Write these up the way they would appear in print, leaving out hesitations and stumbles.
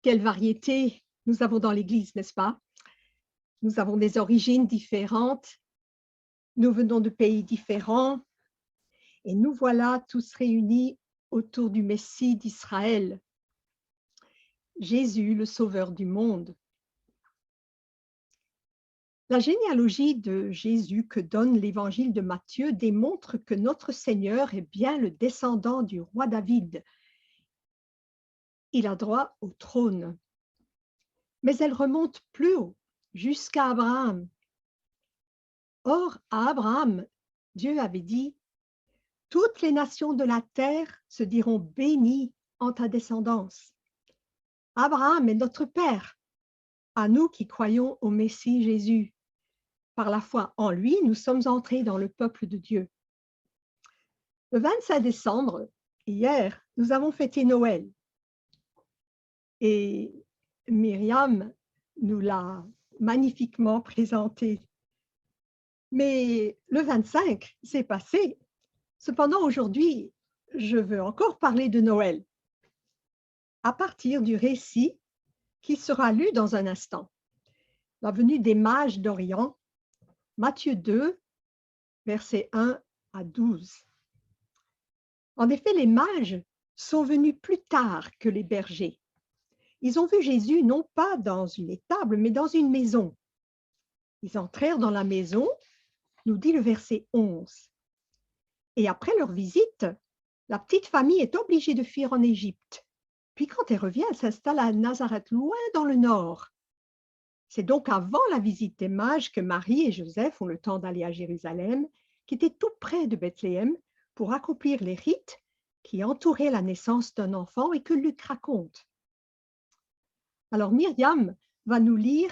Quelle variété nous avons dans l'Église, n'est-ce pas? Nous avons des origines différentes, nous venons de pays différents et nous voilà tous réunis autour du Messie d'Israël, Jésus, le Sauveur du monde. La généalogie de Jésus que donne l'évangile de Matthieu démontre que notre Seigneur est bien le descendant du roi David. Il a droit au trône. Mais elle remonte plus haut, jusqu'à Abraham. Or, à Abraham, Dieu avait dit « Toutes les nations de la terre se diront bénies en ta descendance ». Abraham est notre Père, à nous qui croyons au Messie Jésus. Par la foi en lui, nous sommes entrés dans le peuple de Dieu. Le 25 décembre, hier, nous avons fêté Noël. Et Myriam nous l'a magnifiquement présenté. Mais le 25, c'est passé. Cependant, aujourd'hui, je veux encore parler de Noël à partir du récit qui sera lu dans un instant. La venue des mages d'Orient, Matthieu 2, versets 1 à 12. En effet, les mages sont venus plus tard que les bergers. Ils ont vu Jésus non pas dans une étable, mais dans une maison. Ils entrèrent dans la maison, nous dit le verset 11. Et après leur visite, la petite famille est obligée de fuir en Égypte. Puis quand elle revient, elle s'installe à Nazareth, loin dans le nord. C'est donc avant la visite des mages que Marie et Joseph ont le temps d'aller à Jérusalem, qui était tout près de Bethléem, pour accomplir les rites qui entouraient la naissance d'un enfant et que Luc raconte. Alors Myriam va nous lire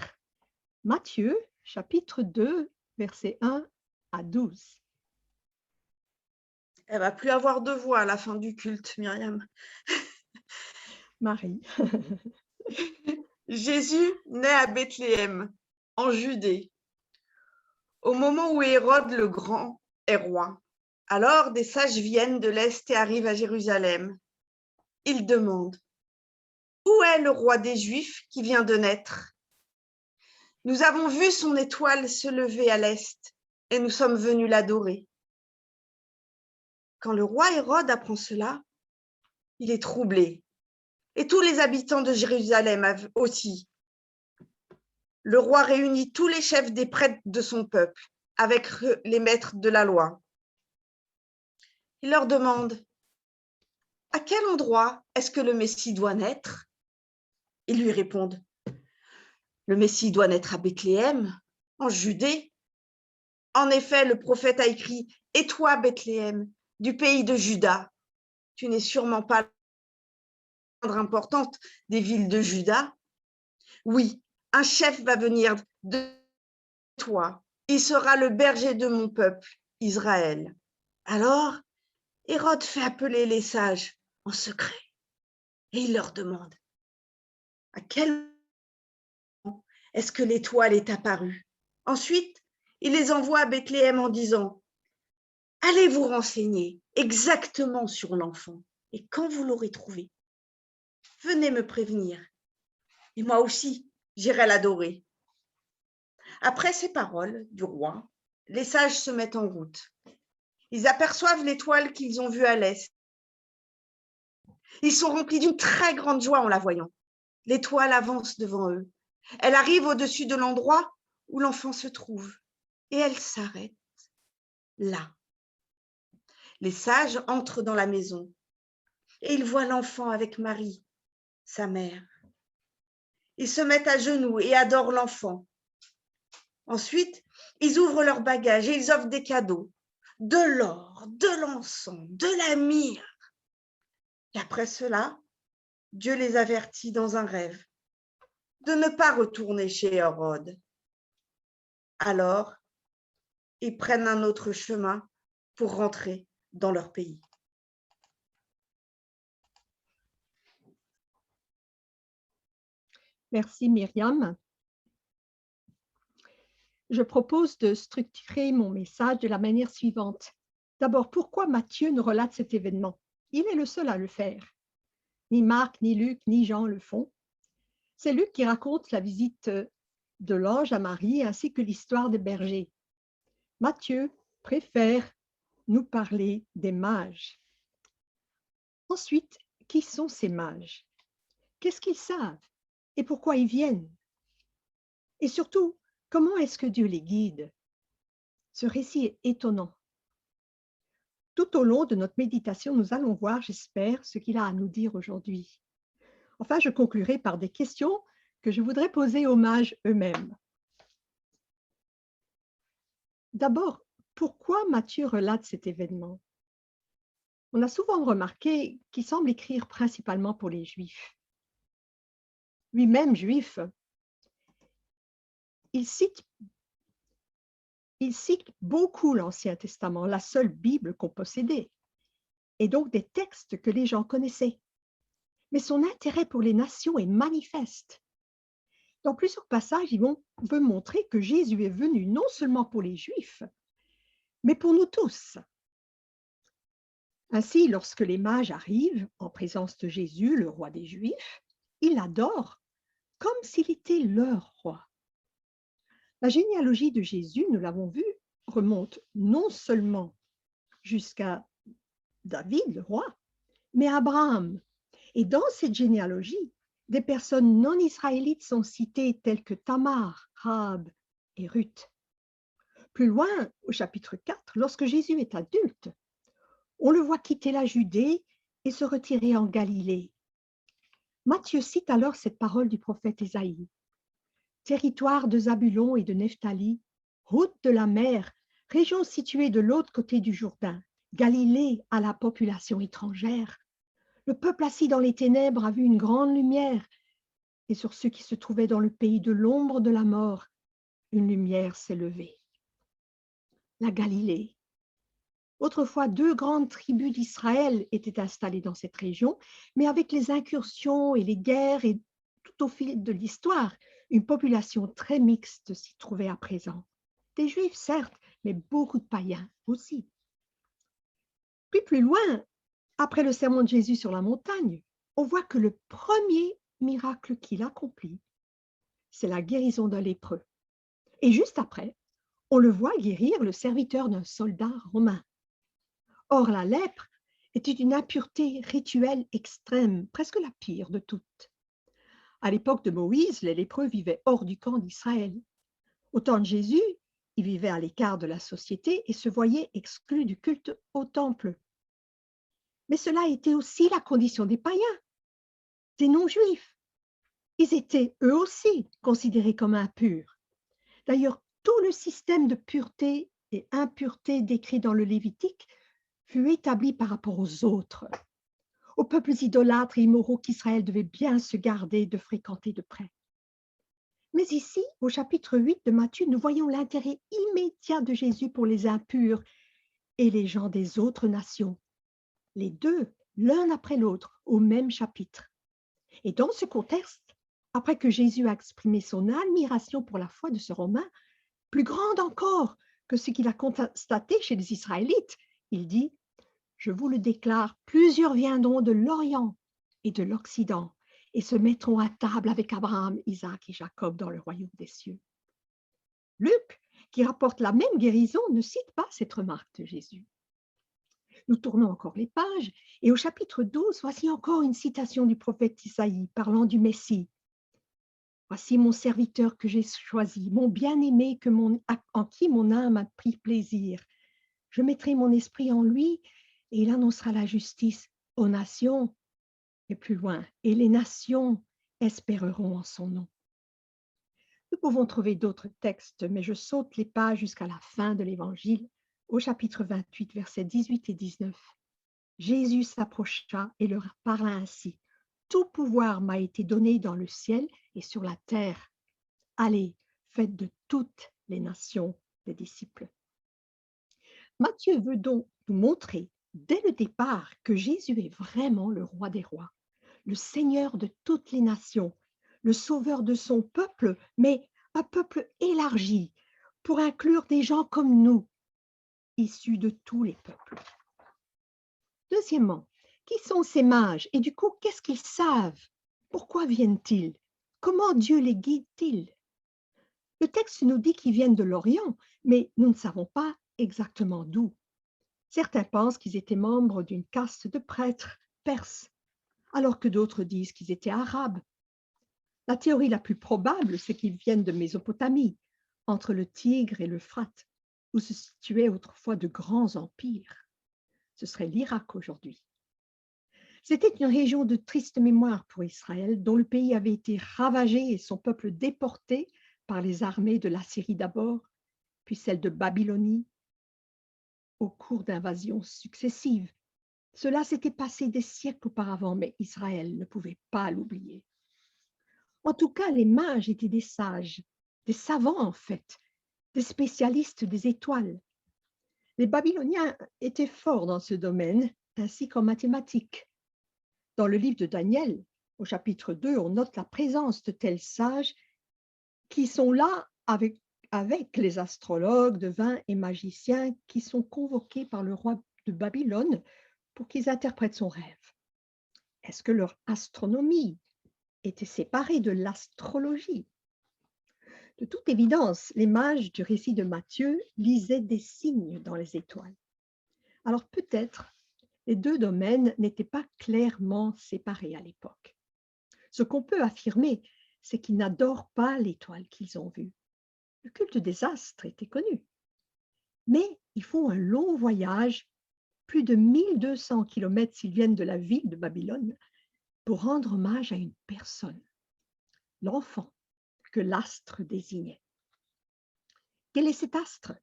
Matthieu, chapitre 2, versets 1 à 12. Elle va plus avoir de voix à la fin du culte, Myriam. Marie. Jésus naît à Bethléem, en Judée, au moment où Hérode le Grand est roi. Alors des sages viennent de l'Est et arrivent à Jérusalem. Ils demandent « Où est le roi des Juifs qui vient de naître ? Nous avons vu son étoile se lever à l'Est et nous sommes venus l'adorer. » Quand le roi Hérode apprend cela, il est troublé. Et tous les habitants de Jérusalem aussi. Le roi réunit tous les chefs des prêtres de son peuple, avec les maîtres de la loi. Il leur demande « À quel endroit est-ce que le Messie doit naître ?» Ils lui répondent « Le Messie doit naître à Bethléem, en Judée. En effet, le prophète a écrit « Et toi, Bethléem, du pays de Juda, tu n'es sûrement pas la moindre importante des villes de Juda. Oui, un chef va venir de toi. Il sera le berger de mon peuple, Israël. » Alors, Hérode fait appeler les sages en secret et il leur demande « À quel moment est-ce que l'étoile est apparue ?» Ensuite, il les envoie à Bethléem en disant « Allez vous renseigner exactement sur l'enfant et quand vous l'aurez trouvé, venez me prévenir et moi aussi, j'irai l'adorer. » Après ces paroles du roi, les sages se mettent en route. Ils aperçoivent l'étoile qu'ils ont vue à l'est. Ils sont remplis d'une très grande joie en la voyant. L'étoile avance devant eux. Elle arrive au-dessus de l'endroit où l'enfant se trouve et elle s'arrête là. Les sages entrent dans la maison et ils voient l'enfant avec Marie, sa mère. Ils se mettent à genoux et adorent l'enfant. Ensuite, ils ouvrent leurs bagages et ils offrent des cadeaux, de l'or, de l'encens, de la myrrhe. Et après cela, Dieu les avertit dans un rêve de ne pas retourner chez Hérode. Alors, ils prennent un autre chemin pour rentrer dans leur pays. Merci Myriam. Je propose de structurer mon message de la manière suivante. D'abord, pourquoi Matthieu nous relate cet événement? Il est le seul à le faire. Ni Marc, ni Luc, ni Jean le font. C'est Luc qui raconte la visite de l'ange à Marie ainsi que l'histoire des bergers. Matthieu préfère nous parler des mages. Ensuite, qui sont ces mages? Qu'est-ce qu'ils savent et pourquoi ils viennent? Et surtout, comment est-ce que Dieu les guide? Ce récit est étonnant. Tout au long de notre méditation, nous allons voir, j'espère, ce qu'il a à nous dire aujourd'hui. Enfin, je conclurai par des questions que je voudrais poser aux mages eux-mêmes. D'abord, pourquoi Matthieu relate cet événement? On a souvent remarqué qu'il semble écrire principalement pour les Juifs. Lui-même juif, il cite beaucoup l'Ancien Testament, la seule Bible qu'on possédait, et donc des textes que les gens connaissaient. Mais son intérêt pour les nations est manifeste. Dans plusieurs passages, il veut montrer que Jésus est venu non seulement pour les Juifs, mais pour nous tous. Ainsi, lorsque les mages arrivent en présence de Jésus, le roi des Juifs, ils l'adorent comme s'il était leur roi. La généalogie de Jésus, nous l'avons vu, remonte non seulement jusqu'à David, le roi, mais à Abraham. Et dans cette généalogie, des personnes non israélites sont citées telles que Tamar, Rahab et Ruth. Plus loin, au chapitre 4, lorsque Jésus est adulte, on le voit quitter la Judée et se retirer en Galilée. Matthieu cite alors cette parole du prophète Ésaïe. Territoire de Zabulon et de Nephtali, route de la mer, région située de l'autre côté du Jourdain, Galilée à la population étrangère. Le peuple assis dans les ténèbres a vu une grande lumière, et sur ceux qui se trouvaient dans le pays de l'ombre de la mort, une lumière s'est levée. La Galilée. Autrefois, 2 grandes tribus d'Israël étaient installées dans cette région, mais avec les incursions et les guerres et tout au fil de l'histoire, une population très mixte s'y trouvait à présent. Des Juifs, certes, mais beaucoup de païens aussi. Puis plus loin, après le sermon de Jésus sur la montagne, on voit que le premier miracle qu'il accomplit, c'est la guérison d'un lépreux. Et juste après, on le voit guérir le serviteur d'un soldat romain. Or, la lèpre était une impureté rituelle extrême, presque la pire de toutes. À l'époque de Moïse, les lépreux vivaient hors du camp d'Israël. Au temps de Jésus, ils vivaient à l'écart de la société et se voyaient exclus du culte au temple. Mais cela était aussi la condition des païens, des non-juifs. Ils étaient eux aussi considérés comme impurs. D'ailleurs, tout le système de pureté et impureté décrit dans le Lévitique fut établi par rapport aux autres, aux peuples idolâtres et immoraux qu'Israël devait bien se garder de fréquenter de près. Mais ici, au chapitre 8 de Matthieu, nous voyons l'intérêt immédiat de Jésus pour les impurs et les gens des autres nations. Les deux, l'un après l'autre, au même chapitre. Et dans ce contexte, après que Jésus a exprimé son admiration pour la foi de ce Romain, plus grande encore que ce qu'il a constaté chez les Israélites, il dit « Je vous le déclare, plusieurs viendront de l'Orient et de l'Occident et se mettront à table avec Abraham, Isaac et Jacob dans le royaume des cieux. » Luc, qui rapporte la même guérison, ne cite pas cette remarque de Jésus. Nous tournons encore les pages et au chapitre 12, voici encore une citation du prophète Isaïe parlant du Messie. « Voici mon serviteur que j'ai choisi, mon bien-aimé en qui mon âme a pris plaisir. Je mettrai mon esprit en lui et il annoncera la justice aux nations. » Et plus loin, « et les nations espéreront en son nom. » Nous pouvons trouver d'autres textes, mais je saute les pages jusqu'à la fin de l'Évangile, au chapitre 28, versets 18 et 19. Jésus s'approcha et leur parla ainsi. « Tout pouvoir m'a été donné dans le ciel et sur la terre. Allez, faites de toutes les nations des disciples. » Matthieu veut donc nous montrer dès le départ que Jésus est vraiment le roi des rois, le Seigneur de toutes les nations, le sauveur de son peuple, mais un peuple élargi pour inclure des gens comme nous, issus de tous les peuples. Deuxièmement, qui sont ces mages et du coup, qu'est-ce qu'ils savent? Pourquoi viennent-ils? comment Dieu les guide-t-il? Le texte nous dit qu'ils viennent de l'Orient, mais nous ne savons pas exactement d'où. Certains pensent qu'ils étaient membres d'une caste de prêtres perses, alors que d'autres disent qu'ils étaient arabes. La théorie la plus probable, c'est qu'ils viennent de Mésopotamie, entre le Tigre et l'Euphrate, où se situaient autrefois de grands empires. Ce serait l'Irak aujourd'hui. C'était une région de triste mémoire pour Israël, dont le pays avait été ravagé et son peuple déporté par les armées de l'Assyrie d'abord, puis celles de Babylonie, au cours d'invasions successives. Cela s'était passé des siècles auparavant, mais Israël ne pouvait pas l'oublier. En tout cas, les mages étaient des sages, des savants en fait, des spécialistes des étoiles. Les Babyloniens étaient forts dans ce domaine, ainsi qu'en mathématiques. Dans le livre de Daniel, au chapitre 2, on note la présence de tels sages qui sont là avec les astrologues, devins et magiciens qui sont convoqués par le roi de Babylone pour qu'ils interprètent son rêve. Est-ce que leur astronomie était séparée de l'astrologie? De toute évidence, les mages du récit de Matthieu lisaient des signes dans les étoiles. Alors peut-être les deux domaines n'étaient pas clairement séparés à l'époque. Ce qu'on peut affirmer, c'est qu'ils n'adorent pas l'étoile qu'ils ont vue. Le culte des astres était connu. Mais ils font un long voyage, plus de 1200 kilomètres s'ils viennent de la ville de Babylone, pour rendre hommage à une personne, l'enfant que l'astre désignait. Quel est cet astre?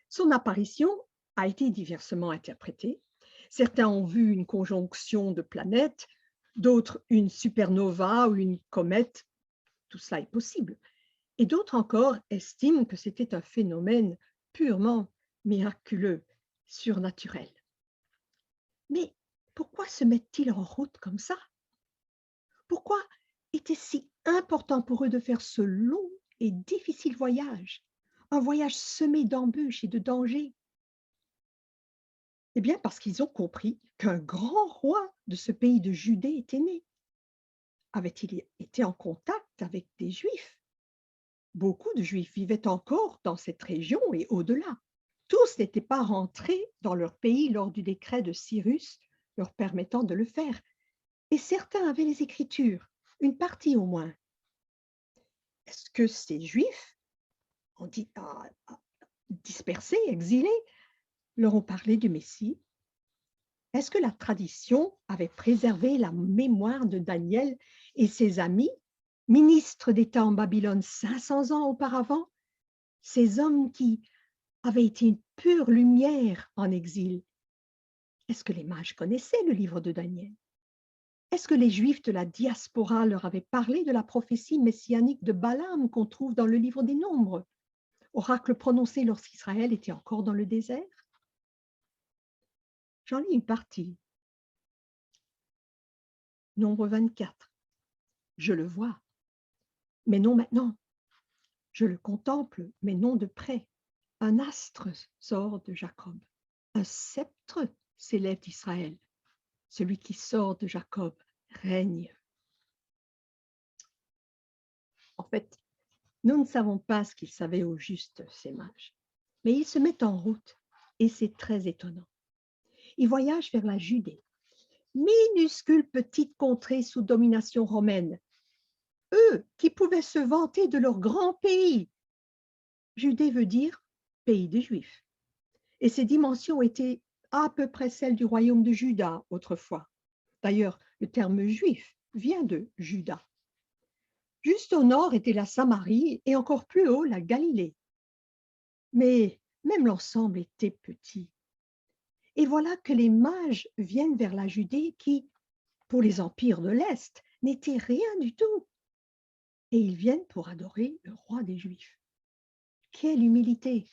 Son apparition a été diversement interprétée. Certains ont vu une conjonction de planètes, d'autres une supernova ou une comète. Tout cela est possible. Et d'autres encore estiment que c'était un phénomène purement miraculeux, surnaturel. Mais pourquoi se mettent-ils en route comme ça? Pourquoi était-ce si important pour eux de faire ce long et difficile voyage, un voyage semé d'embûches et de dangers? Eh bien, parce qu'ils ont compris qu'un grand roi de ce pays de Judée était né. Avait-il été en contact avec des Juifs? Beaucoup de Juifs vivaient encore dans cette région et au-delà. Tous n'étaient pas rentrés dans leur pays lors du décret de Cyrus leur permettant de le faire. Et certains avaient les Écritures, une partie au moins. Est-ce que ces Juifs, dispersés, exilés, leur ont parlé du Messie? Est-ce que la tradition avait préservé la mémoire de Daniel et ses amis, ministres d'État en Babylone 500 ans auparavant, ces hommes qui avaient été une pure lumière en exil? Est-ce que les mages connaissaient le livre de Daniel? Est-ce que les Juifs de la diaspora leur avaient parlé de la prophétie messianique de Balaam qu'on trouve dans le livre des Nombres, oracle prononcé lorsqu'Israël était encore dans le désert? J'en lis une partie. Nombre 24. Je le vois, mais non maintenant. Je le contemple, mais non de près. Un astre sort de Jacob. Un sceptre s'élève d'Israël. Celui qui sort de Jacob règne. En fait, nous ne savons pas ce qu'ils savaient au juste, ces mages. Mais ils se mettent en route et c'est très étonnant. Ils voyagent vers la Judée, minuscule petite contrée sous domination romaine. Eux qui pouvaient se vanter de leur grand pays. Judée veut dire pays des Juifs. Et ses dimensions étaient à peu près celles du royaume de Juda autrefois. D'ailleurs, le terme juif vient de Juda. Juste au nord était la Samarie et encore plus haut la Galilée. Mais même l'ensemble était petit. Et voilà que les mages viennent vers la Judée qui, pour les empires de l'Est, n'était rien du tout. Et ils viennent pour adorer le roi des Juifs. Quelle humilité!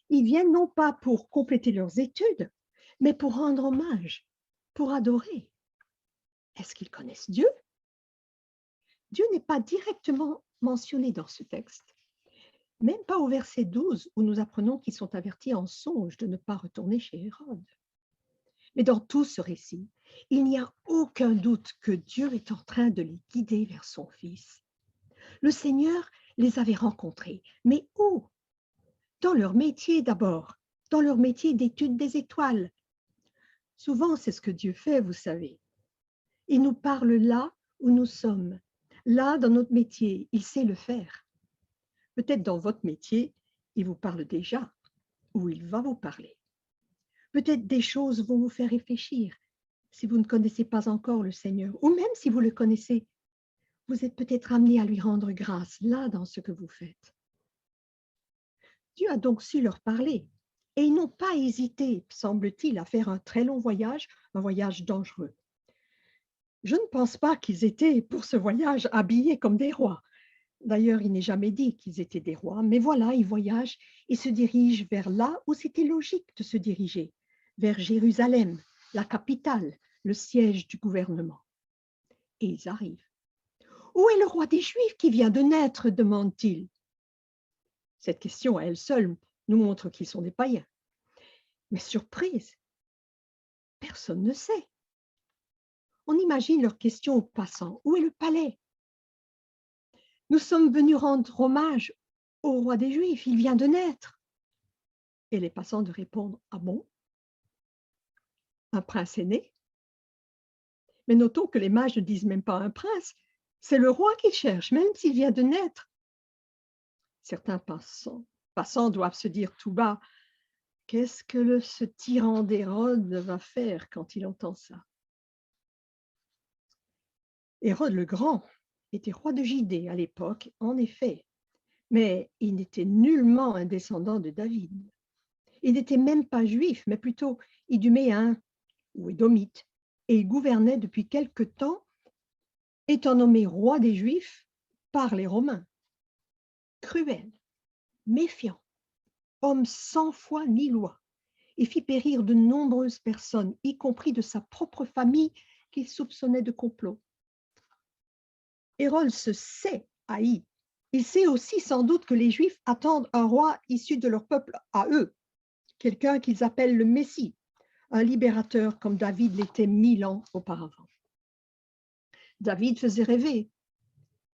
Ils viennent non pas pour compléter leurs études, mais pour rendre hommage, pour adorer. Est-ce qu'ils connaissent Dieu? Dieu n'est pas directement mentionné dans ce texte, même pas au verset 12 où nous apprenons qu'ils sont avertis en songe de ne pas retourner chez Hérode. Mais dans tout ce récit, Il n'y a aucun doute que Dieu est en train de les guider vers son Fils. Le Seigneur les avait rencontrés. Mais où? Dans leur métier d'abord, dans leur métier d'étude des étoiles. Souvent, c'est ce que Dieu fait, vous savez. Il nous parle là où nous sommes. Là, dans notre métier, il sait le faire. Peut-être dans votre métier, il vous parle déjà, ou il va vous parler. Peut-être des choses vont vous faire réfléchir si vous ne connaissez pas encore le Seigneur, ou même si vous le connaissez. Vous êtes peut-être amené à lui rendre grâce là dans ce que vous faites. Dieu a donc su leur parler et ils n'ont pas hésité, semble-t-il, à faire un très long voyage, un voyage dangereux. Je ne pense pas qu'ils étaient pour ce voyage habillés comme des rois. D'ailleurs, il n'est jamais dit qu'ils étaient des rois, mais voilà, ils voyagent et se dirigent vers là où c'était logique de se diriger, vers Jérusalem, la capitale, le siège du gouvernement. Et ils arrivent. Où est le roi des Juifs qui vient de naître, demande-t-il. Cette question à elle seule nous montre qu'ils sont des païens. Mais surprise, personne ne sait. On imagine leur question aux passants. Où est le palais? Nous sommes venus rendre hommage au roi des Juifs, il vient de naître. Et les passants de répondre, ah bon? Un prince est né? Mais notons que les mages ne disent même pas un prince, c'est le roi qu'ils cherchent, même s'il vient de naître. Certains passants doivent se dire tout bas, qu'est-ce que ce tyran d'Hérode va faire quand il entend ça? Hérode le Grand était roi de Judée à l'époque, en effet, mais il n'était nullement un descendant de David. Il n'était même pas juif, mais plutôt iduméen ou édomite, et il gouvernait depuis quelque temps, étant nommé roi des Juifs par les Romains. Cruel, méfiant, homme sans foi ni loi, et fit périr de nombreuses personnes, y compris de sa propre famille qu'il soupçonnait de complot. Hérode se sait haï. Il sait aussi sans doute que les Juifs attendent un roi issu de leur peuple à eux, quelqu'un qu'ils appellent le Messie, un libérateur comme David l'était 1000 ans auparavant. David faisait rêver.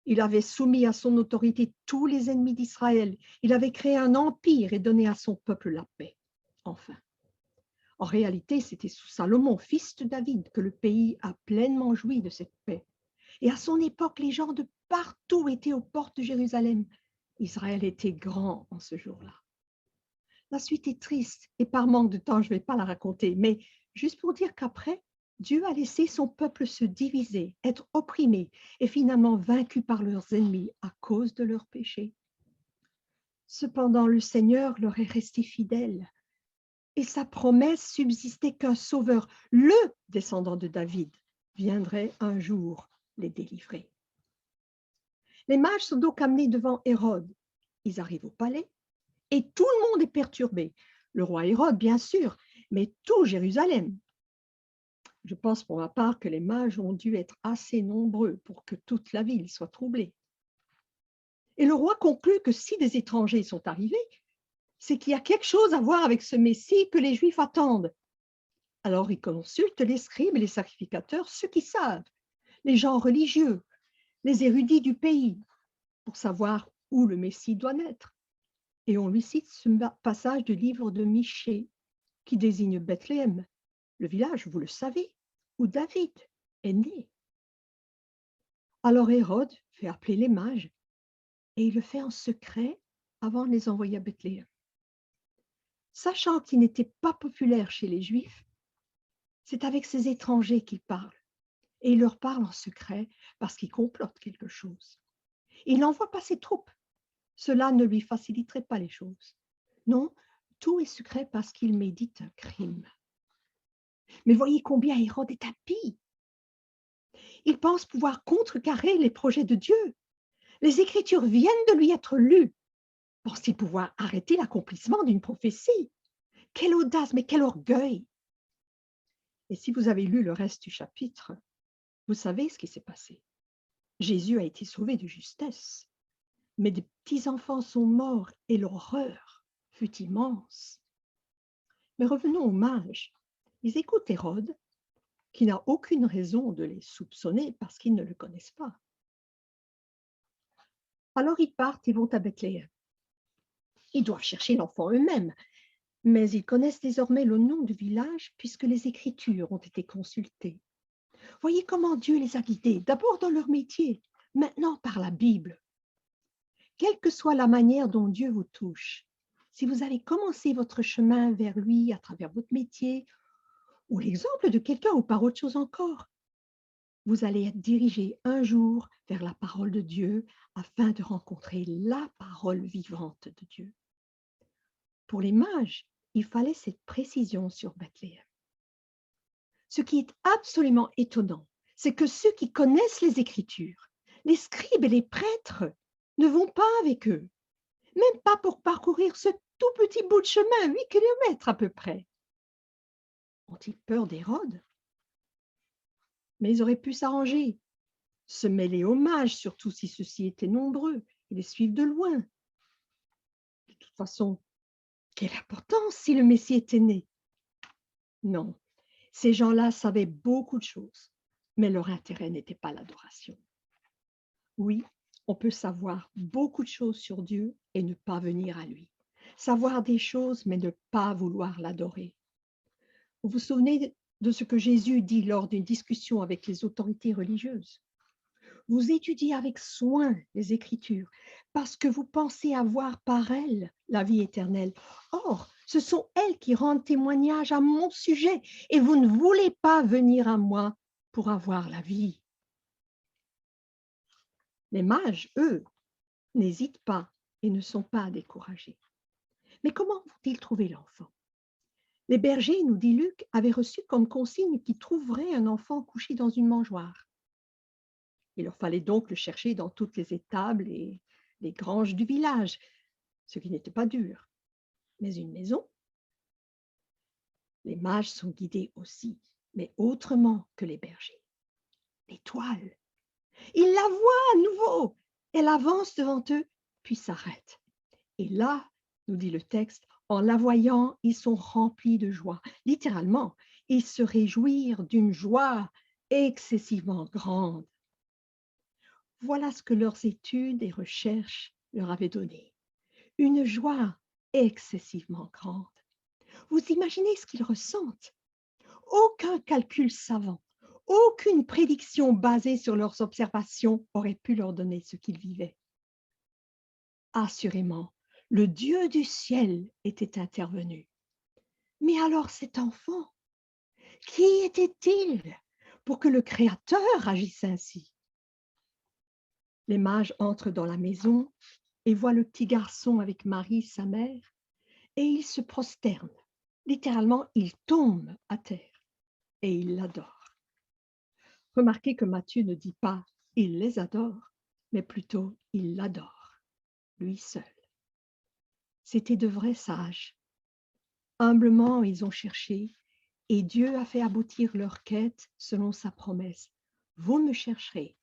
Il avait soumis à son autorité tous les ennemis d'Israël. Il avait créé un empire et donné à son peuple la paix. Enfin, en réalité, c'était sous Salomon, fils de David, que le pays a pleinement joui de cette paix. Et à son époque, les gens de partout étaient aux portes de Jérusalem. Israël était grand en ce jour-là. La suite est triste et par manque de temps, je ne vais pas la raconter, mais juste pour dire qu'après, Dieu a laissé son peuple se diviser, être opprimé et finalement vaincu par leurs ennemis à cause de leurs péchés. Cependant, le Seigneur leur est resté fidèle et sa promesse subsistait qu'un sauveur, le descendant de David, viendrait un jour les délivrer. Les mages sont donc amenés devant Hérode. Ils arrivent au palais et tout le monde est perturbé. Le roi Hérode, bien sûr, mais tout Jérusalem. Je pense pour ma part que les mages ont dû être assez nombreux pour que toute la ville soit troublée. Et le roi conclut que si des étrangers sont arrivés, c'est qu'il y a quelque chose à voir avec ce Messie que les Juifs attendent. Alors il consulte les scribes et les sacrificateurs, ceux qui savent, les gens religieux, les érudits du pays, pour savoir où le Messie doit naître. Et on lui cite ce passage du livre de Michée, qui désigne Bethléem, le village, vous le savez, où David est né. Alors Hérode fait appeler les mages, et il le fait en secret avant de les envoyer à Bethléem. Sachant qu'il n'était pas populaire chez les Juifs, c'est avec ces étrangers qu'il parle. Et il leur parle en secret parce qu'il complote quelque chose. Il n'envoie pas ses troupes. Cela ne lui faciliterait pas les choses. Non, tout est secret parce qu'il médite un crime. Mais voyez combien Hérode est impie. Il pense pouvoir contrecarrer les projets de Dieu. Les Écritures viennent de lui être lues. Pense-t-il pouvoir arrêter l'accomplissement d'une prophétie? Quelle audace, mais quel orgueil! Et si vous avez lu le reste du chapitre, vous savez ce qui s'est passé. Jésus a été sauvé de justesse, mais des petits-enfants sont morts et l'horreur fut immense. Mais revenons aux mages. Ils écoutent Hérode qui n'a aucune raison de les soupçonner parce qu'ils ne le connaissent pas. Alors ils partent et vont à Bethléem. Ils doivent chercher l'enfant eux-mêmes, mais ils connaissent désormais le nom du village puisque les Écritures ont été consultées. Voyez comment Dieu les a guidés, d'abord dans leur métier, maintenant par la Bible. Quelle que soit la manière dont Dieu vous touche, si vous avez commencé votre chemin vers lui à travers votre métier ou l'exemple de quelqu'un ou par autre chose encore, vous allez être dirigé un jour vers la parole de Dieu afin de rencontrer la parole vivante de Dieu. Pour les mages, il fallait cette précision sur Bethléem. Ce qui est absolument étonnant, c'est que ceux qui connaissent les Écritures, les scribes et les prêtres, ne vont pas avec eux, même pas pour parcourir ce tout petit bout de chemin, 8 kilomètres à peu près. Ont-ils peur d'Hérode? Mais ils auraient pu s'arranger, se mêler aux mages, surtout si ceux-ci étaient nombreux, et les suivre de loin. De toute façon, quelle importance si le Messie était né? Non, ces gens-là savaient beaucoup de choses, mais leur intérêt n'était pas l'adoration. Oui, on peut savoir beaucoup de choses sur Dieu et ne pas venir à lui. Savoir des choses, mais ne pas vouloir l'adorer. Vous vous souvenez de ce que Jésus dit lors d'une discussion avec les autorités religieuses? Vous étudiez avec soin les Écritures parce que vous pensez avoir par elles la vie éternelle. Or, ce sont elles qui rendent témoignage à mon sujet et vous ne voulez pas venir à moi pour avoir la vie. Les mages, eux, n'hésitent pas et ne sont pas découragés. Mais comment vont-ils trouver l'enfant? Les bergers, nous dit Luc, avaient reçu comme consigne qu'ils trouveraient un enfant couché dans une mangeoire. Il leur fallait donc le chercher dans toutes les étables et les granges du village, ce qui n'était pas dur. Mais une maison? Les mages sont guidés aussi, mais autrement que les bergers. L'étoile. Ils la voient à nouveau. Elle avance devant eux, puis s'arrête. Et là, nous dit le texte, en la voyant, ils sont remplis de joie. Littéralement, ils se réjouirent d'une joie excessivement grande. Voilà ce que leurs études et recherches leur avaient donné. Une joie excessivement grande. Vous imaginez ce qu'ils ressentent? Aucun calcul savant, aucune prédiction basée sur leurs observations aurait pu leur donner ce qu'ils vivaient. Assurément, le Dieu du ciel était intervenu. Mais alors cet enfant, qui était-il pour que le Créateur agisse ainsi? Les mages entrent dans la maison et voient le petit garçon avec Marie, sa mère, et ils se prosternent. Littéralement, ils tombent à terre et ils l'adorent. Remarquez que Matthieu ne dit pas « il les adore », mais plutôt « il l'adore », lui seul. C'étaient de vrais sages. Humblement, ils ont cherché et Dieu a fait aboutir leur quête selon sa promesse. Vous me chercherez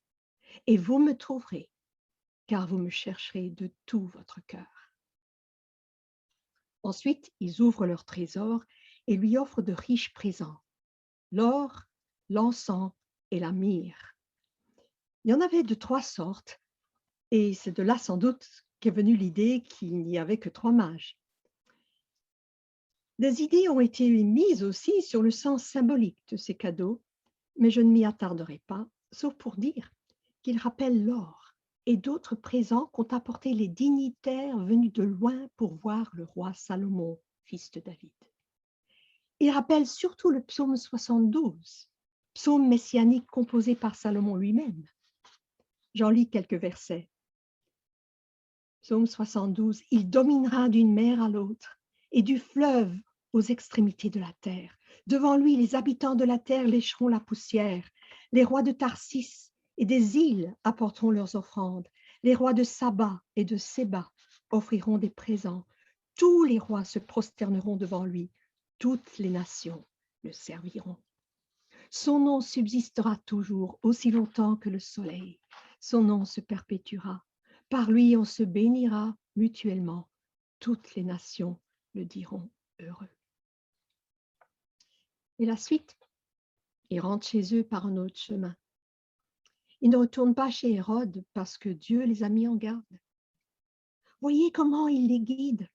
et vous me trouverez, car vous me chercherez de tout votre cœur. Ensuite, ils ouvrent leur trésor et lui offrent de riches présents, l'or, l'encens et la myrrhe. Il y en avait de 3 sortes, et c'est de là sans doute qu'est venue l'idée qu'il n'y avait que 3 mages. Des idées ont été mises aussi sur le sens symbolique de ces cadeaux, mais je ne m'y attarderai pas, sauf pour dire qu'ils rappellent l'or et d'autres présents qu'ont apportés les dignitaires venus de loin pour voir le roi Salomon, fils de David. Ils rappellent surtout le psaume 72, psaume messianique composé par Salomon lui-même. J'en lis quelques versets. Psaume 72, « Il dominera d'une mer à l'autre et du fleuve aux extrémités de la terre. Devant lui, les habitants de la terre lécheront la poussière. Les rois de Tarsis et des îles apporteront leurs offrandes. Les rois de Saba et de Séba offriront des présents. Tous les rois se prosterneront devant lui. Toutes les nations le serviront. Son nom subsistera toujours aussi longtemps que le soleil. Son nom se perpétuera. Par lui, on se bénira mutuellement. Toutes les nations le diront heureux. Et la suite, et rentrent chez eux par un autre chemin. Ils ne retournent pas chez Hérode parce que Dieu les a mis en garde. Voyez comment il les guide.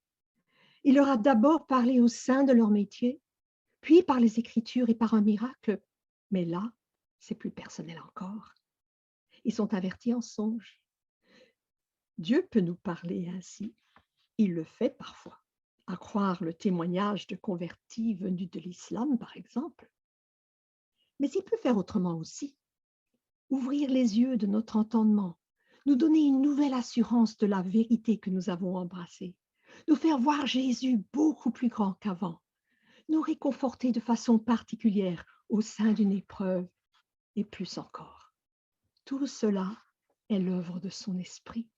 Il leur a d'abord parlé au sein de leur métier, puis par les Écritures et par un miracle. Mais là, c'est plus personnel encore. Ils sont avertis en songe. Dieu peut nous parler ainsi. Il le fait parfois, à croire le témoignage de convertis venus de l'islam, par exemple. Mais il peut faire autrement aussi. Ouvrir les yeux de notre entendement, nous donner une nouvelle assurance de la vérité que nous avons embrassée, nous faire voir Jésus beaucoup plus grand qu'avant, nous réconforter de façon particulière au sein d'une épreuve et plus encore. Tout cela est l'œuvre de son esprit.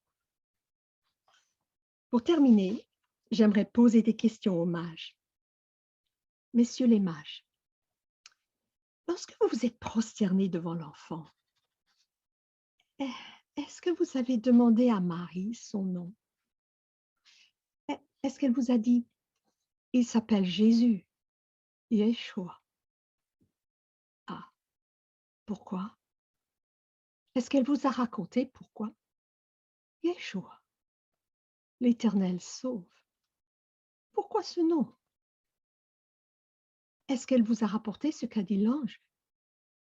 Pour terminer, j'aimerais poser des questions aux mages. Messieurs les mages, lorsque vous vous êtes prosternés devant l'enfant, est-ce que vous avez demandé à Marie son nom? Est-ce qu'elle vous a dit, il s'appelle Jésus, Yeshua? Ah, pourquoi? Est-ce qu'elle vous a raconté pourquoi? Yeshua, l'Éternel sauve. Pourquoi ce nom? Est-ce qu'elle vous a rapporté ce qu'a dit l'ange?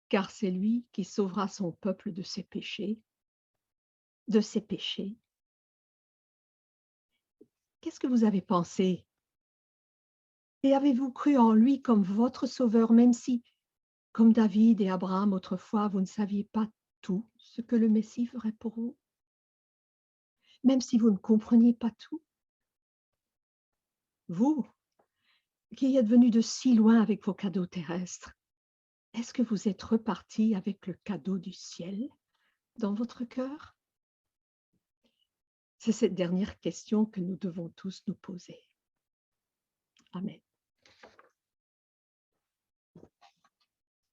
Car c'est lui qui sauvera son peuple de ses péchés. De ses péchés. Qu'est-ce que vous avez pensé? Et avez-vous cru en lui comme votre sauveur, même si, comme David et Abraham autrefois, vous ne saviez pas tout ce que le Messie ferait pour vous? Même si vous ne compreniez pas tout? Vous, qui êtes venu de si loin avec vos cadeaux terrestres, est-ce que vous êtes reparti avec le cadeau du ciel dans votre cœur? C'est cette dernière question que nous devons tous nous poser. Amen.